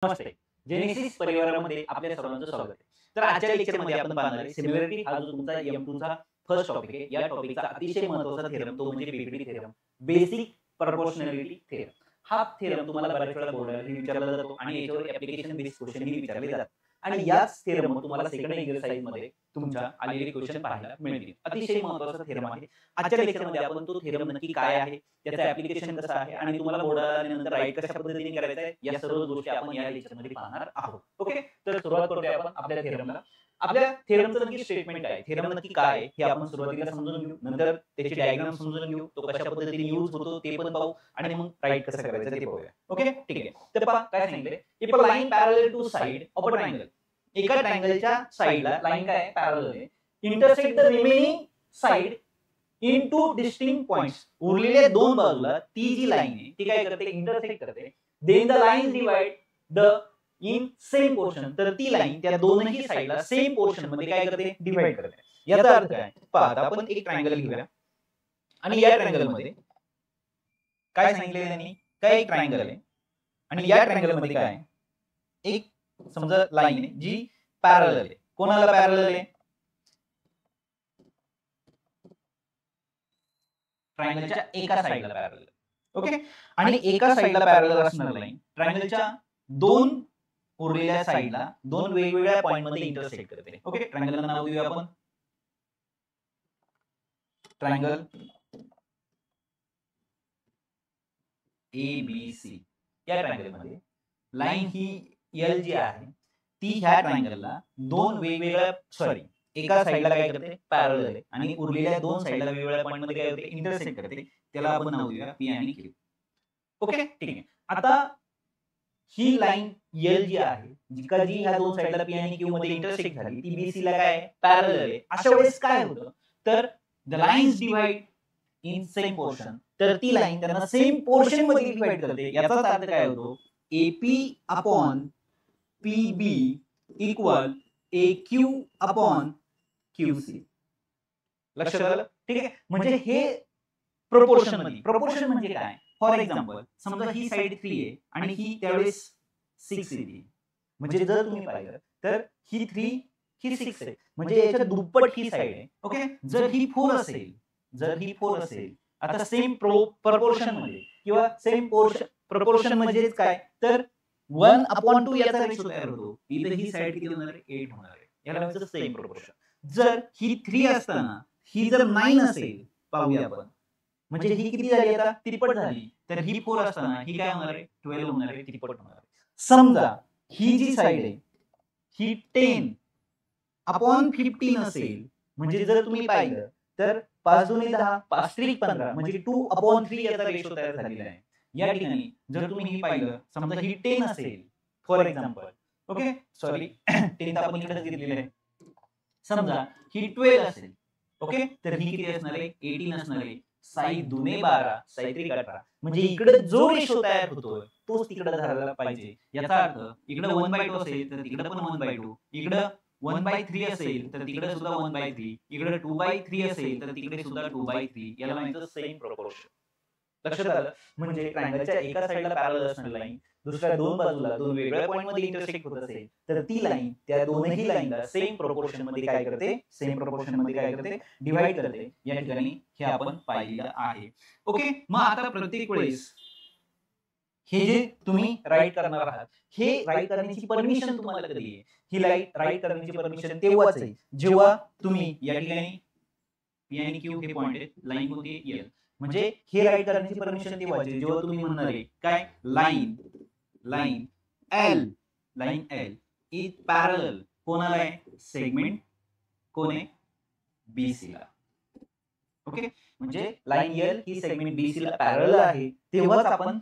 नमस्ते. Genesis परिवारामध्ये आपल्या सर्वांचं स्वागत आहे. तर आजच्या लेक्चरमध्ये आपण पाहणार आहे सिमिलॅरिटी हा जो तुमचा M2 चा फर्स्ट टॉपिक आहे. या टॉपिकचा अतिशय महत्त्वाचा थेरम तो म्हणजे BPT theorem, basic proportionality theorem. हा थेरम तुम्हाला बऱ्याच वेळा बोर्डाला विचारला जातो आणि याच्यावर ॲप्लिकेशन बेस्ड क्वेश्चनही विचारले जातात. आणि याच थेरम तुम्हाला सेकंड एक्सरसाइज मध्ये तुमच्या आलेले क्वेश्चन पाहायला मिळतील. अतिशय महत्त्वाचा थेरम आहे. आजच्या लेक्चरमध्ये आपण तो थेरम नक्की काय आहे, त्याचं ॲप्लिकेशन कसं आहे आणि तुम्हाला बोर्डाला आल्यानंतर राईट कशा पद्धतीने करायचं आहे या सर्व गोष्टी आपण या लेक्चरमध्ये पाहणार आहोत. ओके, तर सुरुवात करूया आपण आपल्या थेरमला. आपल्या थेरमचं नक्की स्टेटमेंट काय आहे, थेरम नक्की काय आहे हे आपण सुरुवातीला समजून घेऊ, नंतर त्याची डायग्राम समजून घेऊ, तो कशा पद्धतीने यूज होतो ते पण पाहू आणि मग राईट कसं करायचं ते पाहूया. ओके, ठीक आहे. तर पहा काय सांगितलंय, if a line parallel to side of a triangle, एका ट्रायंगलच्या साइडला लाईन काय आहे, पॅरलल आहे, intersect the remaining side in two distinct points, उरलेल्या दोन बाजूला ती जी लाईन आहे ती काय करते, इंटरसेक्ट करते. Then the lines divide the in same portion, तर ती लाईन त्या दोनही साइडला सेम पोर्शन मध्ये काय करते, डिवाइड करते. याचा अर्थ काय, पहा आता आपण एक ट्रायंगल घेऊया आणि या ट्रायंगल मध्ये काय सांगितले त्यांनी, काय एक ट्रायंगल आहे आणि या ट्रायंगल मध्ये काय आहे, एक समजा लाईन आहे जी पॅरलल आहे. कोणाला पॅरलल आहे, ट्रायंगलच्या एका साइडला पॅरलल. ओके, आणि एका साइडला पॅरलल असणार लाईन ट्रायंगलच्या दोन उरलेल्या साइडला दोन वेगवेगळ्या पॉइंट मध्ये इंटरसेक्ट करते. ओके, ट्रायंगलला नाव देऊया आपण ट्रायंगल ABC. या ट्रायंगल मध्ये लाईन ही L जी आहे ती ह्या ट्रायंगलला दोन वेगवेगळ्या एका साइडला काय करते, पॅरलल आहे आणि उरलेल्या दोन साइडला वेगवेगळ्या पॉइंट मध्ये काय होते, इंटरसेक्ट करते. त्याला आपण नाव देऊया P आणि Q. ओके, ठीक आहे. आता ही लाईन L जी आहे जी ह्या दोन साइडला P आणि Q मध्ये इंटरसेक्ट झाली, ती BC ला काय पॅरलल आहे. अशा वेळेस काय होतं, तर the lines divide in same portion, तर ती लाईन त्यांना सेम पोर्शन मध्ये डिवाइड करते. याचाच अर्थ काय होतो, AP upon PB equal AQ upon QC. लक्षात आलं, ठीक आहे. म्हणजे हे प्रोपोर्शन मध्ये, प्रोपोर्शन म्हणजे काय, फॉर एक्झाम्पल समजा ही साइड 3 आहे आणि ही त्यावेळेस 6 आहे. म्हणजे जर तुम्ही पाहिलं तर ही 3 ही 6 आहे, म्हणजे याच्या दुप्पट ही साइड आहे. ओके, जर ही 4 असेल, जर ही 4 असेल, आता सेम प्रोपोर्शन मध्ये किंवा सेम प्रोपोर्शन म्हणजेच काय, तर 1/2 याचा रेशो तयार होतो. इथे ही साइड किती होणार आहे, 8 होणार आहे. याला म्हणजे सेम प्रोपोर्शन. जर ही 3 असताना ही जर 9 असेल, पाहूया आपण, म्हणजे ही किती झाली, आता तिप्पट झाली. तर ही 4 असताना ही काय होणार आहे, 12 होणार आहे, तिप्पट होणार आहे. समजा ही जी साइड आहे ही 10/15 असेल, म्हणजे जर तुम्ही पाहिलं तर 5 2 10, 5 3 15, म्हणजे 2/3 याचा रेशो तयार झालेला आहे. या ठिकाणी जर तुम्ही ही पाहिलं, समजा ही 10 असेल फॉर एक्झाम्पल, ओके, 10 आपण इकडेच घेतलेलं आहे. समजा ही 12 असेल, ओके, तर ही किती असणार आहे, 18 असणार आहे. 6 दुने 12, 6 त्रिक 18, म्हणजे इकडे जो रेशो तयार होतोय तोच तिकडे झाला पाहिजे. याचा अर्थ इकडे 1/2 असेल तर तिकडे पण 1/2, इकडे 1/3 असेल तर तिकडे सुद्धा 1/3, इकडे 2/3 असेल तर तिकडे सुद्धा 2/3. याला म्हणतात सेम प्रोपोर्शन. लक्षात आलं, म्हणजे ट्रायंगलच्या एका साइडला पॅरलल असणारी लाईन दुसऱ्या दोन बाजूला दोन वेगळ्या पॉइंट मध्ये इंटरसेक्ट होत असेल, तर ती लाईन त्या दोनही लाईनला सेम प्रोपोर्शन मध्ये काय करते, सेम प्रोपोर्शन मध्ये काय करते, डिवाइड करते. या ठिकाणी हे आपण पाहिलेलं आहे. ओके, मग आता प्रत्येक वेळेस हे जे तुम्ही राईट करणार आहात, हे राईट करण्याची परमिशन तुम्हाला कधी आहे, ही राईट करण्याची परमिशन तेव्हाच आहे जेव्हा तुम्ही या ठिकाणी P आणि Q हे पॉइंट आहेत, लाईन कोणती आहे, L. म्हणजे हे राईट करण्याची परमिशन तेव्हा आहे जेव्हा तुम्ही म्हणणार आहे काय, लाईन L इज पॅरलल कोणाला आहे, सेगमेंट कोण आहे, BC ला. ओके, म्हणजे लाईन L ही सेगमेंट BC ला पॅरलल आहे, तेव्हाच आपण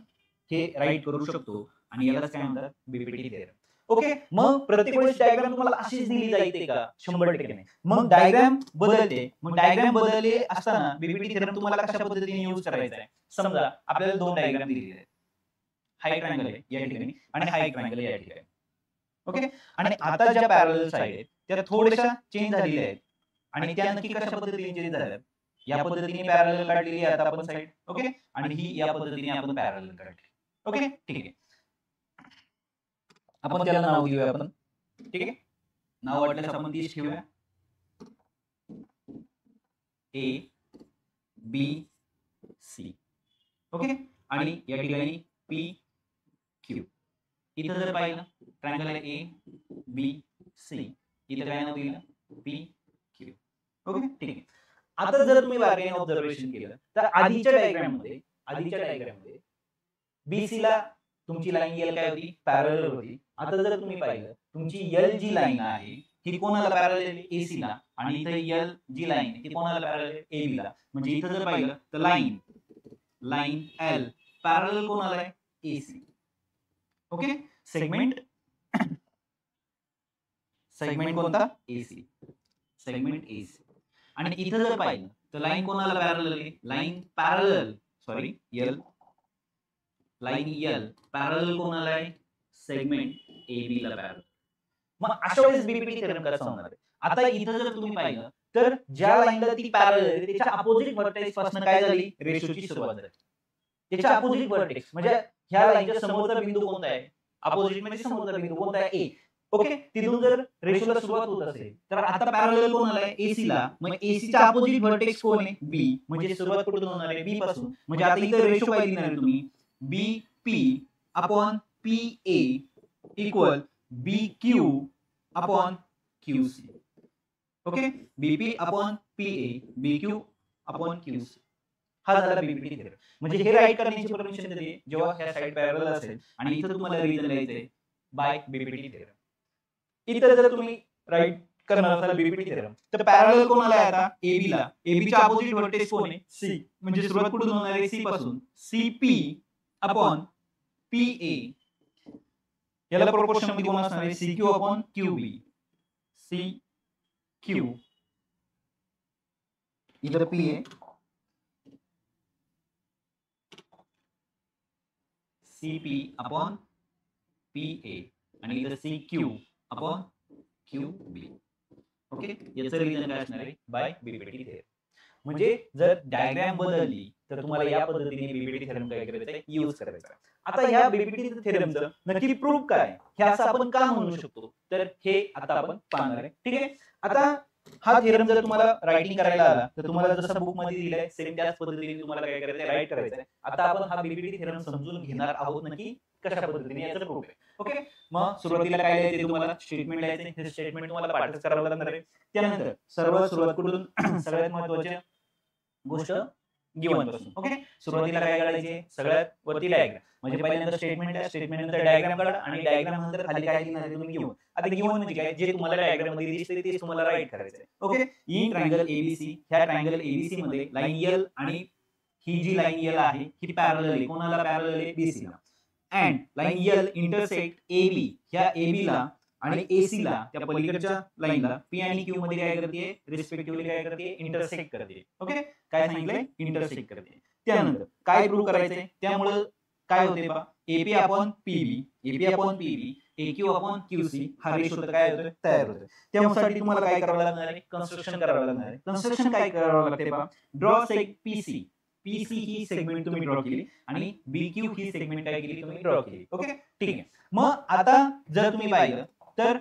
हे राईट करू शकतो आणि यालाच काय म्हणतात, बीपीटी थेरम. ओके, मग प्रत्येक वेळेस डायग्राम तुम्हाला अशीच दिली जाते का, 100% नाही. मग डायग्राम बदलते. मग डायग्राम बदलले असताना बीपीटी थेरम तुम्हाला कशा पद्धतीने यूज करायचा आहे. समजा आपल्याला दोन डायग्राम दिलेले आहेत, हा एक ट्रायंगल आहे या ठिकाणी आणि हा एक ट्रायंगल या ठिकाणी. ओके, आणि आता ज्या पॅरलल साइड आहेत त्या थोड्याशा चेंज झालेल्या आहेत आणि त्या नक्की कशा पद्धतीने चेंज झाल्या, या पद्धतीने पॅरलल काढलेली आहे आता आपण साइड. ओके, आणि ही या पद्धतीने आपण पॅरलल काढली. ओके, ठीक आहे. आपण त्याला नाव देऊया आपण, ठीक आहे, नाव वाटल्यास आपण तीच ठेवूया, ए बी सी. ओके, आणि या ठिकाणी पी क्यू. इथं जर पाहिलं ट्रायंगल आहे ए बी सी, इथं काय नाव दिलं, पी क्यू. ओके, ठीक आहे. आता जर तुम्ही बारकाईने ऑब्झर्वेशन केलं तर आधीच्या डायग्राम मध्ये बीसी ला तुमची लाईन एल काय होती, पॅरलल होती. आता जर तुम्ही पाहिलं तुमची एल जी लाईन आहे ही कोणाला पॅरलल आहे, एसी ला, आणि इथे एल जी लाईन आहे ती कोणाला पॅरलल आहे, एबी ला. म्हणजे इथं जर पाहिलं तर लाईन एल पॅरलल कोणाला आहे, एसी. ओके, सेगमेंट कोणता, एसी, सेगमेंट एसी. आणि इथं जर पाहिलं तर लाईन कोणाला पॅरलल आहे, लाईन एल पॅरलल कोणाला आहे, सेगमेंट एबी ला पॅरलल. मग अशा वेळेस बीपीटी थेरम कसा होणार आहे. आता इथं जर तुम्ही पाहिलं तर ज्या लाईनला ती पॅरलल आहे त्याच्या अपोजिट व्हर्टेक्स पासून काय झाली, रेशोची सुरुवात झाली. त्याच्या अपोजिट व्हर्टेक्स म्हणजे ह्या लाईनच्या समोरचा बिंदू कोणता आहे, अपोजिट म्हणजे समोरचा बिंदू कोणता आहे, ए. ओके, तिथून जर रेशोला सुरुवात होत असेल तर आता पॅरलल कोणाला आहे, एसी ला. मग एसीचा अपोजिट व्हर्टेक्स कोण आहे, बी. म्हणजे सुरुवात कुठून होणार आहे, बी पासून. म्हणजे आता इथं रेशो काय लिहिणार तुम्ही, B P upon P A equal B Q upon Q C. Okay, BP upon P A, B Q upon Q C. हा झाला बीपीटी थेरम. म्हणजे हे राईट करण्याची परमिशन देते जेव्हा ह्या साइड पॅरलल असेल आणि इथं तुम्हाला रिझन लिहायचंय बाय बीपीटी थेरम. इथं जर तुम्ही राईट करणार असाल बीपीटी थेरम तर पॅरलल कोणाला आहे आता, एबी ला. एबीच्या अपोजिट व्हर्टेक्स कोण आहे, सी. म्हणजे सुरुवात कुठून होणार आहे, सी पासून. सीपी अपॉन पी ए, याला प्रोपोर्शन मध्ये कोण असणार आहे, सी क्यू अपॉन क्यू बी. सी क्यू इधर पी आहे, सीपी अपॉन पी ए, आणि इधर सी क्यू अपॉन क्यू बी. ओके, याचं रिझन काय असणार आहे, बाय बीपीटी थेरम. म्हणजे जर डायग्राम बदलली तर तुम्हाला या पद्धतीने बीपीटी थेरम काय करायचं आहे, यूज करायचा आहे. आता या बीपीटी थेरमचं नक्की प्रूफ काय हे असं आपण का म्हणू शकतो, तर हे आता आपण पाहणार आहे. ठीक आहे, आता हा थेरम जर तुम्हाला रायटिंग करायला आला तर तुम्हाला जसं बुक मध्ये दिलंय सेम त्याच पद्धतीने तुम्हाला काय करायचं आहे, राईट करायचं आहे. आता आपण हा बीपीटी थेरम समजून घेणार आहोत नक्की कशा पद्धतीने याचं प्रूफ आहे. ओके, मग सुरुवातीला काय लिहायचं, तुम्हाला स्टेटमेंट लिहायचं. हे स्टेटमेंट तुम्हाला पाठच करावं लागणार आहे. त्यानंतर सर्वात सुरुवात कुठून, सगळ्यात महत्त्वाची गोष्ट गिवन पासून. ओके, सुरुवातीला काय काढायचे, सगळ्यात वरती डायग्राम. म्हणजे पहिल्यांदा स्टेटमेंट आहे, स्टेटमेंट नंतर डायग्राम काढा, आणि डायग्राम नंतर खाली काय लिहिणार आहे तुम्ही, गिवन. आता गिवन म्हणजे काय, जे तुम्हाला डायग्राम मध्ये दिसते तेच तुम्हाला राईट करायचं आहे. ओके, इन ट्रायंगल एबीसी, ह्या ट्रायंगल एबीसी मध्ये लाईन एल आणि ही जी लाईन एल आहे ही पॅरलल आहे, कोणाला पॅरलल आहे, बीसी ला. And line L intersect AB, ह्या एबी ला आणि एसी ला, त्या पलीकडच्या लाईनला पी आणि क्यू मध्ये काय करते, रिस्पेक्टिव्हली काय करते, इंटरसेक्ट करते. ओके, काय सांगितलंय, इंटरसेक्ट करते. त्यानंतर काय प्रूव्ह करायचंय, त्यामुळे काय होते पहा, AP upon PB, AQ upon QC हा रेशो काय होतोय, तयार होतोय. त्यासाठी तुम्हाला काय करावं लागणार आहे, कन्स्ट्रक्शन करावं लागणार आहे. कन्स्ट्रक्शन काय करावं लागते पहा, ड्रॉ सेग पीसी. पीसी ही सेगमेंट तुम्ही ड्रॉ केली आणि बीक्यू ही सेगमेंट काय केली, तुम्ही ड्रॉ केली. ओके, ठीक आहे. मग आता जर तुम्ही पाहिलं तर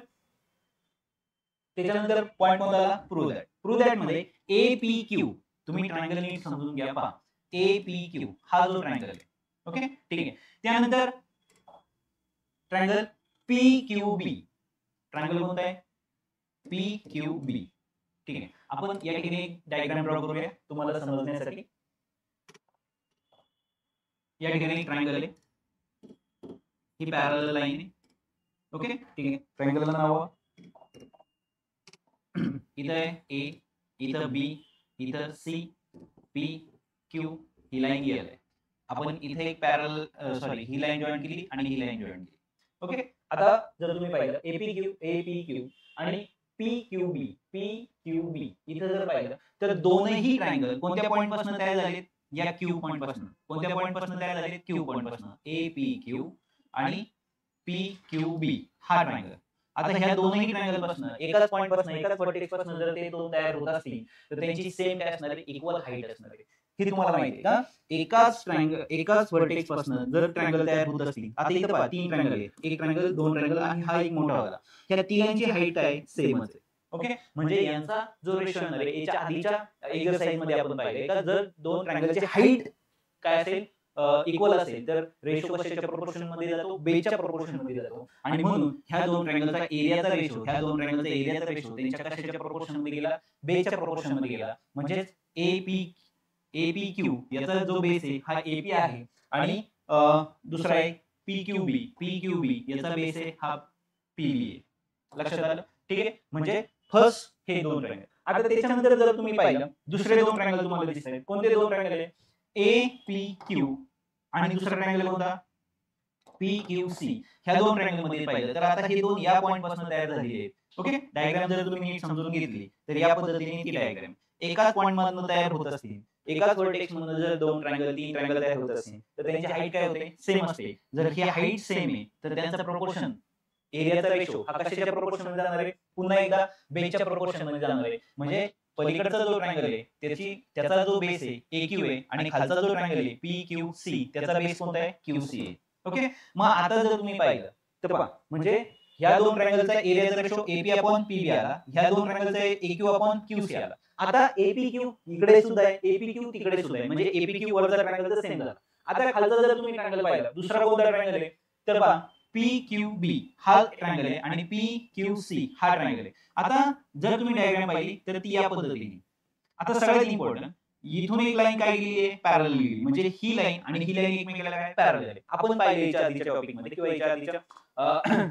त्याच्यानंतर पॉइंट कोणता आला, प्रूव्ह दॅट मध्ये एपीक्यू, तुम्ही ट्रायंगल नीट समजून घ्या पहा, एपीक्यू हा जो ट्रायंगल आहे. ओके, ठीक आहे. त्यानंतर ट्रायंगल पीक्यूबी, ट्रायंगल कोणता आहे, पीक्यूबी. ठीक आहे, आपण या ठिकाणी एक डायग्राम ड्रॉ करूया तुम्हाला समजण्यासाठी. या ठिकाणी ट्रायंगल आहे, ही पॅरलल लाईन आहे. ओके, ठीक आहे. ट्रायंगलला नाव इथं आहे ए, इथं बी, इथं सी, पी, क्यू, ही लाईन एल आहे. आपण इथे एक पॅरलल ही लाईन जॉईन केली आणि ही लाईन जॉईन केली. ओके, आता जर तुम्ही पाहिलं एपीक्यू आणि पीक्यूबी इथं जर पाहिलं तर दोनही ट्रायंगल कोणत्या पॉइंट पासून तयार झालेत, या क्यू पॉइंट पासून. कोणत्या पॉइंट पासून तयार झालेत, क्यू पॉइंट पासून. एपीक्यू आणि पीक्यूबी हा ट्रायंगल. आता ह्या दोनही ट्रायंगल पासून एकाच पॉइंट पासून, एकाच व्हर्टेक्स पासून जर ते दोन तयार होत असतील तर त्यांची सेम काय असणार आहे, इक्वल हाईट असणार आहे. हे तुम्हाला माहिती आहे का? एकाच व्हर्टेक्स पासून जर ट्रायंगल तयार होत असतील, आता इथं पहा 3 ट्रायंगल आहेत, एक ट्रायंगल, 2 ट्रायंगल आणि हा एक मोठा वाला, ह्या तिघांची हाईट काय सेमच आहे. ओके, म्हणजे यांचा जो रेशो येणार आहे, याच्या आधीच्या एक्सरसाइज मध्ये आपण पाहिले का जर 2 ट्रायंगलची हाईट काय असेल इक्वल असेल तर रेशो कशाच्या प्रोपोर्शन मध्ये जातो, बेच्या प्रोपोर्शन मध्ये जातो. आणि म्हणून ह्या 2 ट्रायंगलचा एरियाचा रेशो, ह्या 2 ट्रायंगलचा एरियाचा रेशो त्यांच्या कशाच्या प्रोपोर्शन मध्ये गेला, बेच्या प्रोपोर्शन मध्ये गेला. म्हणजेच एपीक्यू याचा जो बेस आहे हा एपी आहे आणि दुसरा आहे पीक्यूबी याचा बेस आहे हा पीबी आहे. लक्षात आलं? ठीक आहे, म्हणजे फर्स्ट हे 2 ट्रायंगल. आता त्याच्यानंतर जर तुम्ही पाहिलं दुसरे 2 ट्रायंगल तुम्हाला दिसत आहेत. कोणते 2 ट्रायंगल आहे? एपीक्यू आणि दुसरा ट्रायंगल कोणता? पीक्यूसी. ह्या 2 ट्रायंगल मध्ये पाहिलं तर आता हे 2 या पॉइंट पासून तयार झालेले आहेत. ओके, डायग्राम जर तुम्ही नीट समजून घेतली तर या पद्धतीने ती डायग्राम एकाच पॉइंट मधून तयार होत असतील, एकाच व्हर्टेक्स मधून जर 2 ट्रायंगल 3 ट्रायंगल तयार होत असतील तर त्यांची हाईट काय होते, सेम असते. जर ही हाईट सेम आहे तर त्यांचा प्रोपोर्शन एरियाचा रेशो हा कशाच्या प्रोपोर्शन मध्ये जाणार आहे, पुन्हा एकदा बेसच्या प्रोपोर्शन मध्ये जाणार आहे. म्हणजे पलीकडचा जो ट्रायंगल आहे त्याचा जो बेस आहे AQ आहे आणि खालचा जो ट्रायंगल आहे PQC त्याचा बेस कोणता आहे, QC आहे. ओके, मग आता जर तुम्ही पाहिलं तर पहा, म्हणजे ह्या 2 ट्रायंगलचा एरियाचा रेशो AP/PB आला, ह्या 2 ट्रायंगलचा AQ/QC आला. आता APQ इकडे सुद्धा आहे, APQ तिकडे सुद्धा आहे, म्हणजे APQ वरचा ट्रायंगल तर सेम झाला. आता खालचा जर तुम्ही ट्रायंगल पाहिला, दुसरा कोणता ट्रायंगल आहे तर पहा PQB हा ट्रायंगल आहे आणि PQC हा ट्रायंगल आहे. आता जर तुम्ही डायग्राम पाहिली तर ती या पद्धतीने. आता सगळ्यात इम्पॉर्टंट, इथून एक लाईन काय गेली आहे, पॅरलल गेली, म्हणजे ही लाईन आणि ही लाईन एकमेकाला काय पॅरलल आहे. आपण पाहिले याच्या आधीच्या टॉपिक मध्ये किंवा याच्या आधीच्या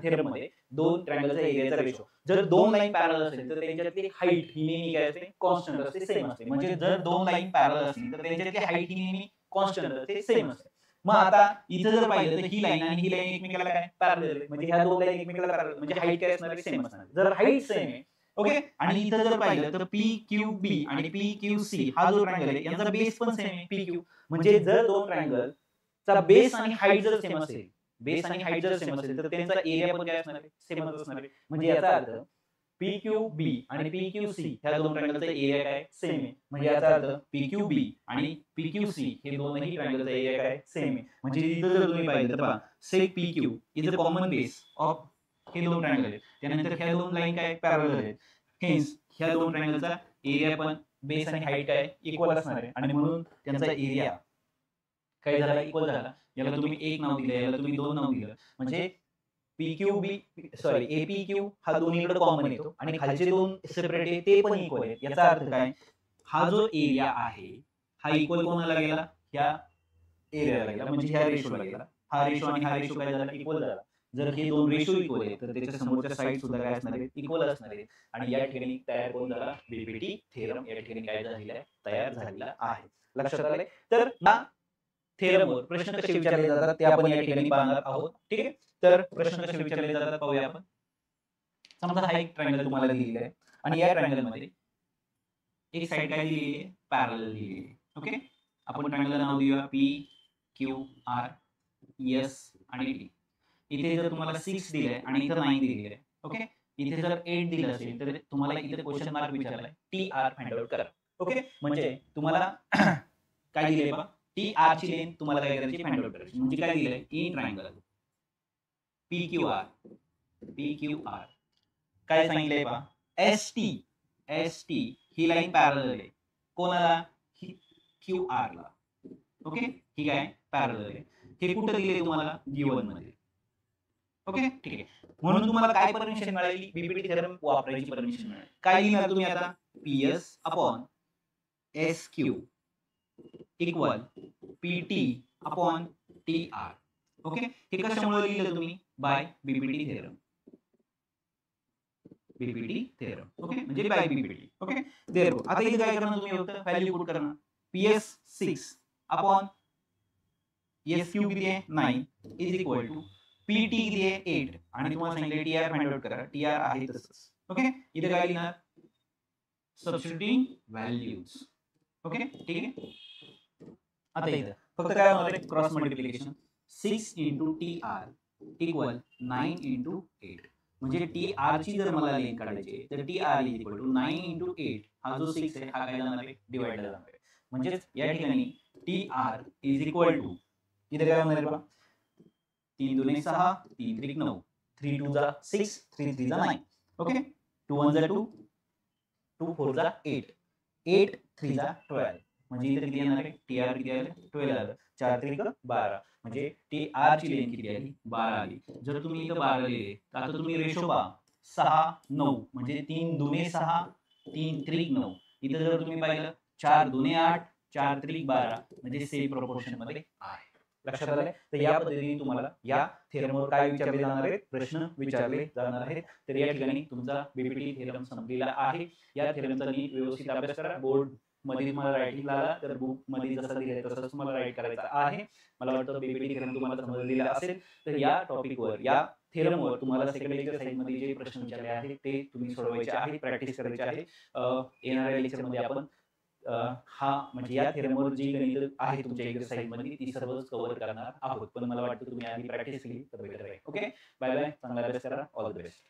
थेरम मध्ये 2 ट्रायंगलचा एरियाचा रेशो जर 2 लाईन पॅरलल असेल तर त्यांच्यातली हाईट ही नेहमी काय असते, कॉन्स्टंट असते, सेम असते. म्हणजे जर 2 लाईन पॅरलल असतील तर त्यांच्यातली हाईट ही नेहमी कॉन्स्टंट असते, सेम असते. मग आता इथं जर पाहिलं तर ही लाईन आणि ही लाईन एकमेकाला काय पॅरलल आहे, म्हणजे ह्या 2 लाईन एकमेकाला पॅरलल, म्हणजे हाईट काय असणार आहे, सेम असणार. जर हाईट सेम आहे ओके, आणि इथं जर पाहिलं तर PQB आणि PQC हा जो ट्रायंगल आहे यांचा बेस पण सेम आहे PQ. म्हणजे जर 2 ट्रायंगल चा बेस आणि हाईट जर सेम असेल, तर त्यांचा एरिया पण काय असणार आहे, सेमच असणार आहे. म्हणजे याचा अर्थ PQB आणि PQC ह्या 2 ट्रायंगलचा एरिया काय सेम आहे. म्हणजे याचा अर्थ PQB आणि PQC हे दोनही ट्रायंगलचा एरिया काय सेम आहे. म्हणजे इथं जर तुम्ही पाहिलं तर पहा सेक PQ is a common base of हे 2 ट्रायंगल आहेत. त्यानंतर ह्या 2 लाईन काय पॅरलल आहेत. हेन्स ह्या 2 ट्रायंगलचा एरिया पण बेस आणि हाईट काय इक्वल असणार आहे आणि म्हणून त्यांचा एरिया काय झाला, इक्वल झाला. याला तुम्ही 1 नाव दिलं, याला तुम्ही 2 नाव दिलं, म्हणजे APQ हा दोन्हीकडे कॉमन येतो आणि खालचे 2 सेपरेट आहे ते पण इक्वल आहेत. याचा अर्थ काय, हा जो एरिया आहे हा इक्वल कोणाला गेला, ह्या एरियाला गेला, म्हणजे ह्या रेशोला गेला. हा रेशो आणि हा रेशो काय झाला, इक्वल झाला. जर हे 2 रेशो इक्वल आहेत तर त्याच्या समोरच्या साईड सुद्धा काय असणार आहेत, इक्वल असणार आहेत. आणि या ठिकाणी तयार कोण झाला, बीपीटी थेरम या ठिकाणी काय झालेला आहे, तयार झालेला आहे. लक्षात आले? तर या थेरमवर प्रश्न कसे विचारले जातात ते आपण या ठिकाणी पाहणार आहोत. ठीक आहे, तर प्रश्न कसे विचारले जातात पाहूया आपण. समजा हा एक ट्रायंगल तुम्हाला दिलेला आहे आणि या ट्रायंगल मध्ये एक साइड काय दिलेली आहे, पॅरलल दिलेली आहे. ओके, आपण ट्रायंगलला नाव देऊया PQR S आणि T. इथे जर तुम्हाला 6 दिलंय आणि इथे 9 दिलेलं आहे. ओके, इथे जर 8 दिलं असेल तर तुम्हाला इथे क्वेश्चन मार्क विचारलाय, TR फाइंड आउट करा. ओके, म्हणजे तुम्हाला काय दिलंय बघा, TR ची लेंथ तुम्हाला काय करायची, फाइंड आउट करायची. म्हणजे काय दिलंय, इन ट्रायंगल PQR काय सांगितलंय पहा, ST ही लाईन पॅरलल आहे कोणाला, QR ला. ओके, ही काय पॅरलल आहे. हे कुठं दिले तुम्हाला, गिवन मध्ये. ओके, ठीक आहे. म्हणून तुम्हाला काय परमिशन मिळाली, बीपीटी थेरम वापरायची परमिशन मिळाली. काय लिहिणार तुम्ही आता, PS/SQ इक्वल PT/TR. ओके, हे कशामुळे लिहिलं तुम्ही, बाय बीपीटी थेरम. ओके, म्हणजे बाय बीपीटी. ओके, देअरफॉर आता इथे काय करणार तुम्ही, फक्त व्हॅल्यू पुट करणार. PS6/SQ किती आहे, 9 इज इक्वल टू PT किती आहे, 8 आणि तुम्हाला सांगितले TR फाइंड आउट करा. TR आहे तसंच. ओके, इथे काय लिहिणार, सबस्टिट्यूटिंग व्हॅल्यूज. ओके, ठीक आहे. आता इथं फक्त काय होणार आहे, क्रॉस मल्टिप्लिकेशन. 6 × TR equal 9 × 8. म्हणजे TR ची जर मला लेंथ काढायची तर TR इज इक्वल टू 9 × 8. हा जो 6 आहे हा काय जाणार आहे, डिवाइड जाणार आहे. म्हणजेच या ठिकाणी T R is equal to, इथे काय होणार आहे बघा, 3 दुने 6, 3 त्रिक 9, 3 2 जा 6, 3 3 जा 9, ओके, 2 1 जा 2, 2 4 जा 8, 8 3 जा 12, म्हणजे इथे किती येणार आहे, टी आर किती आलं, 12 आलं, 4 त्रिक 12, म्हणजे टी आर ची लेंथ किती आली, 12 आली. जर तुम्ही इथं 12 लिहिले तर आता तुम्ही रेशो पहा, 6 9, म्हणजे 3 दुने 6, 3 त्रिक 9, इथं जर तुम्ही पाहिलं 4 दुने 8, 4 त्रिक 12, म्हणजे सेम प्रोपोर्शन मध्ये आहे. लक्षात आलंय? तर या पद्धतीने तुम्हाला या थेरमवर काय विचारले जाणार आहेत, प्रश्न विचारले जाणार आहेत. तर या ठिकाणी तुमचा बीपीटी थेरम संपलेला आहे. या थेरमचा नीट व्यवस्थित अभ्यास करा. बोर्ड मध्ये तुम्हाला रायटिंग आला तर बुक मध्ये जसं दिलंय तसंच तुम्हाला राईट करायचं आहे. मला वाटतं बीपीटी थेरम तुम्हाला समजलेला असेल. तर या टॉपिकवर, या थेरमवर तुम्हाला सेकंड एक्सरसाइज मध्ये जे प्रश्न विचारले आहेत ते तुम्ही सोडवायचे आहेत, प्रॅक्टिस करायची आहे. येणाऱ्या लेक्चरमध्ये आपण हा म्हणजे या थेरमवर जी गणित आहे तुमच्या एक्सरसाइज मध्ये ती सर्व कव्हर करणार आहोत. पण मला वाटतं तुम्ही आधी प्रॅक्टिस केली तर बेटर आहे. ओके, बाय बाय, चांगला अभ्यास करा, ऑल द बेस्ट.